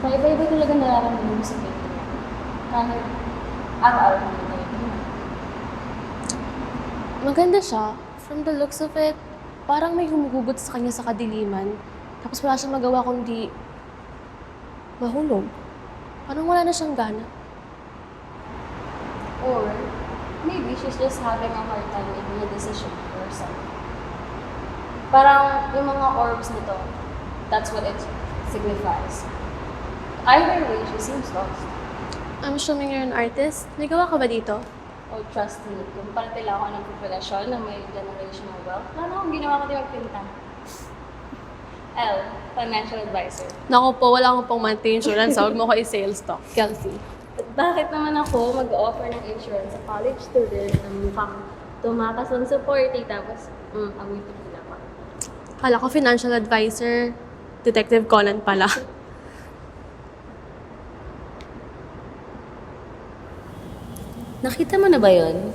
Iba-iba talaga nararamdaman mo sa painting mo. Kahit araw-araw mo ito yung Maganda siya. From the looks of it, parang may humuhugot sa kanya sa kadiliman. Tapos wala siyang magawa kundi mahulog. Parang wala na siyang gana. Or maybe she's just having a hard time making a decision for herself. Parang yung mga orbs nito, that's what it signifies. Either way, she seems lost. I'm assuming you're an artist. May gawa ka ba dito? Oh, trust me, kung paratila ako ng populasyon na may generational wealth, wala na akong ginawa ko di magpinta. L, financial advisor. Naku po, wala akong pang monthly insurance. Huwag mo ko i-sales talk. Kelsey. At bakit naman ako mag-offer ng insurance sa college student na mukhang tumakas ng supporty tapos amoy tequila pa. Kala ko financial advisor. Detective Conan pala. Nakita mo na ba yun?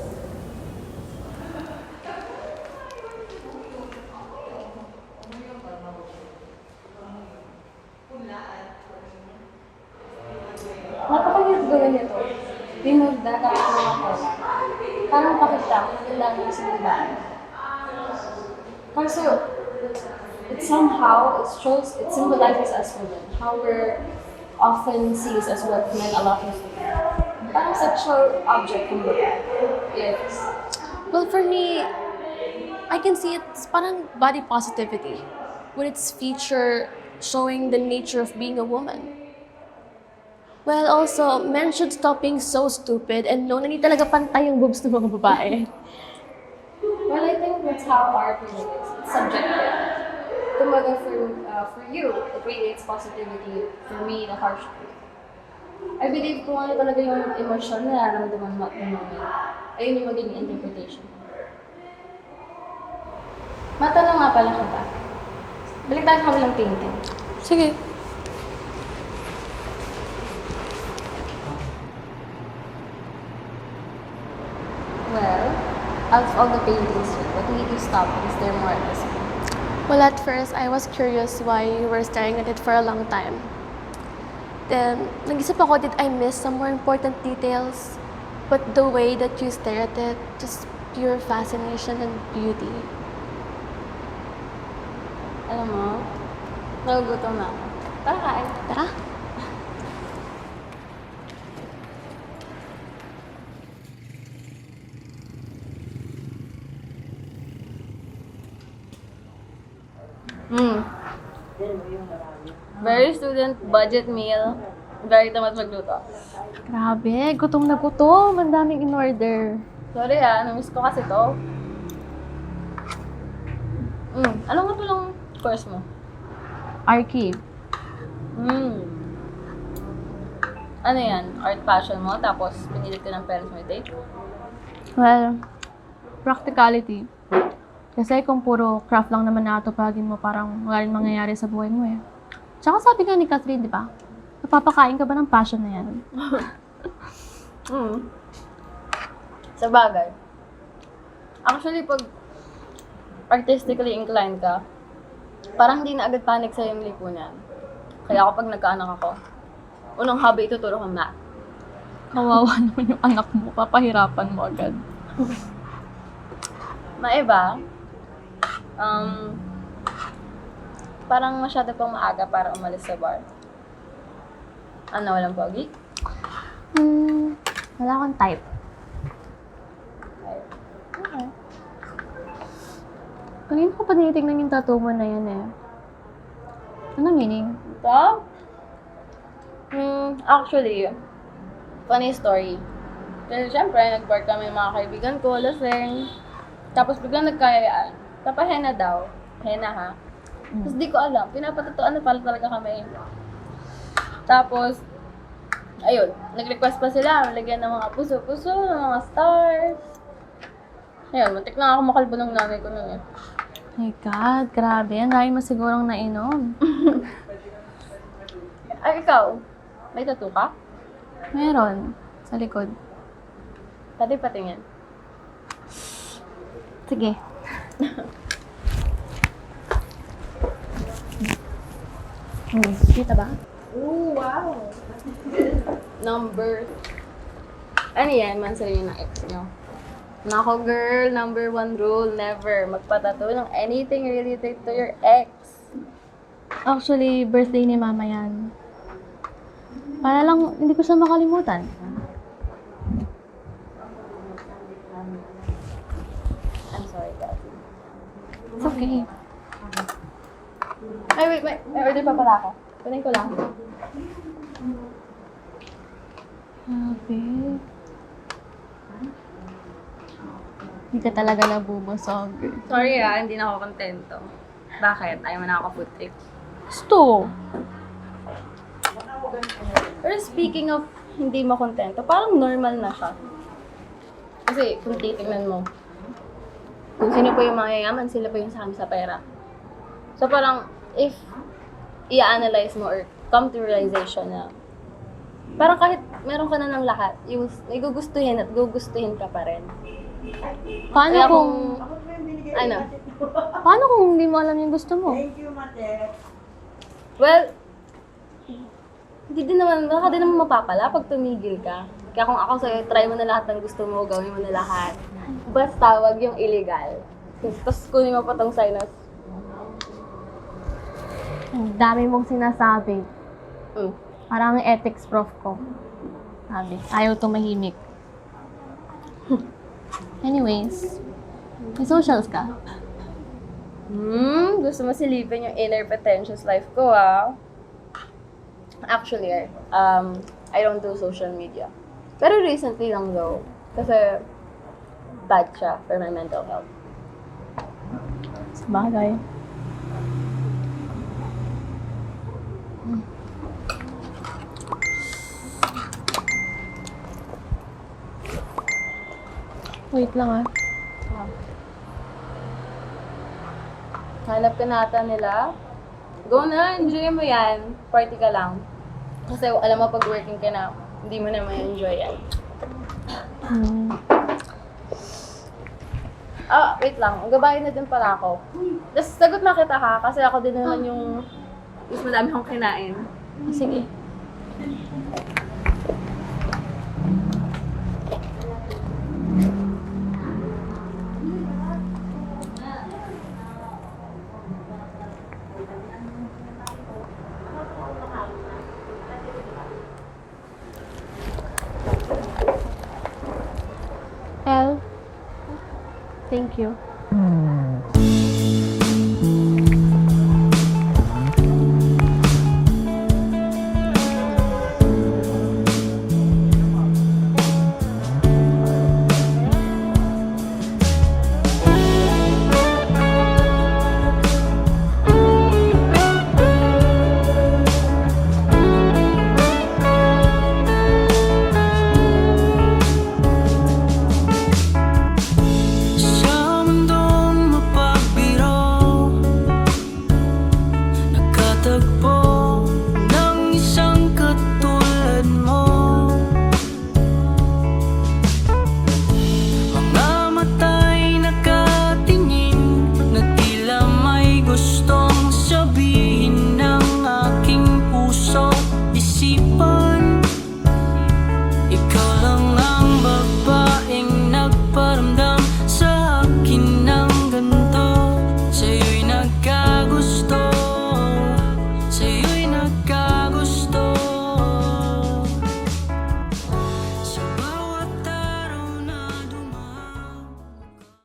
Napakahirap gawin ito. Remove that at mga ko. Parang pakita kung maganda yung simbahan. Kaso, it somehow, it symbolizes us women. How we're often sees as what men a lot of parang sexual object kumbaga. Yes. Well, for me, I can see it's parang body positivity with its feature showing the nature of being a woman. Well, also, men should stop being so stupid and know na hindi talaga pantay yung boobs ng mga babae. Well, I think that's how art really is. It's subjective. Kumbaga for you, it radiates positivity. For me, the harsh truth. I believe kung ano talaga yung emosyon na nararamdaman mo at the moment, ayun yung magiging interpretation. Matanong nga pala kita. Balik tayo sa kabilang painting. Sige. Well, out of all the paintings here, what made you stop? Is there more at this one? Well, at first, I was curious why you were staring at it for a long time. Then, nag-isip ako, did I miss some more important details? But the way that you stare at it, just pure fascination and beauty. Alam mo, nagugutom na ako. Tara kain. Tara. Very student budget meal. Very tamad magluto. Grabe, gutom na gutom. Ang daming in-order. Sorry namiss ko kasi to. Ano nga palang course mo? Archive. Ano yan? Art passion mo, tapos pinilit ka ng parents mo i-take? Well, practicality. Kasi kung puro craft lang naman natupagin mo, parang wala rin mangyayari sa buhay mo eh. Tsaka sabi nga ni Catherine, di ba? Napapakain ka ba ng passion na yan? Sa bagay. Actually, pag artistically inclined ka, parang hindi na agad panic sa'yo yung lipunan. Kaya kapag nagkaanak ako, unang hobby ituturo ko math. Kawawa naman yung anak mo, papahirapan mo agad. Maiba, parang masyado pang maaga para umalis sa bar. Ano, walang pogi? Wala akong type. Okay. Kanina ko pa tinitignan yung tattoo mo na yan eh. Ano meaning? Ito? Actually, funny story. Kasi syempre, nag-bar kami mga kaibigan ko, laseng. Tapos biglang nagkayayaan. Papahena daw. Hena ha. Tapos di ko alam. Pinapatatuan na pala talaga kami. Tapos, ayun. Nag-request pa sila. Lagyan ng mga puso-puso, ng mga stars. Ayun, muntik na ako makalbo ng nanay ko nun eh. My God, grabe. Ang dami mo sigurong nainom. Ay, ikaw. May tattoo ka? Meron. Sa likod. Pati patingin. Sige. Kita ba? Ooh, wow! Number. Ano yan? Mansari ng ex nyo. Nako girl, number 1 rule, never magpatato ng anything related to your ex. Actually, birthday ni Mama yan. Para lang hindi ko siya makalimutan. I'm sorry, guys. It's okay. Ay, wait. May order pa pala ako. Kunin ko lang. Grabe. Hindi ka talaga nabubusog. Sorry hindi na ako kontento. Bakit? Ayaw mo na ako food trip. Gusto. Pero speaking of hindi mo kontento, parang normal na siya. Kasi kung titignan mo, kung sino po yung mayayaman, sila po yung sa pera. So parang, if i-analyze mo or come to realization na parang kahit meron ka na ng lahat, may gugustuhin at gugustuhin ka pa rin. Paano Kaya kung... Ano? Paano kung hindi mo alam yung gusto mo? Well, baka din naman mapapala pag tumigil ka. Kaya kung ako sa'yo, try mo na lahat ng gusto mo, gawin mo na lahat. Basta wag yung illegal. Tapos kunin mo pa tong sinus. Ang dami mong sinasabi. Mm. Parang ang ethics prof ko. Sabi, ayaw tumahimik. Anyways, may socials ka? Gusto mo silipin yung inner pretentious life ko, Actually, I don't do social media. Pero recently lang though. Kasi bad siya for my mental health. Sa bagay. Wait lang Hanap ka nata nila. Go na, enjoy mo yan. Party ka lang. Kasi alam mo, pag working ka na, hindi mo na ma-enjoy yan. Wait lang. Gabayan na din pala ako. Tapos sagot na kita ha, kasi ako din naman yung mas madami akong kinain. Sige. Elle, thank you.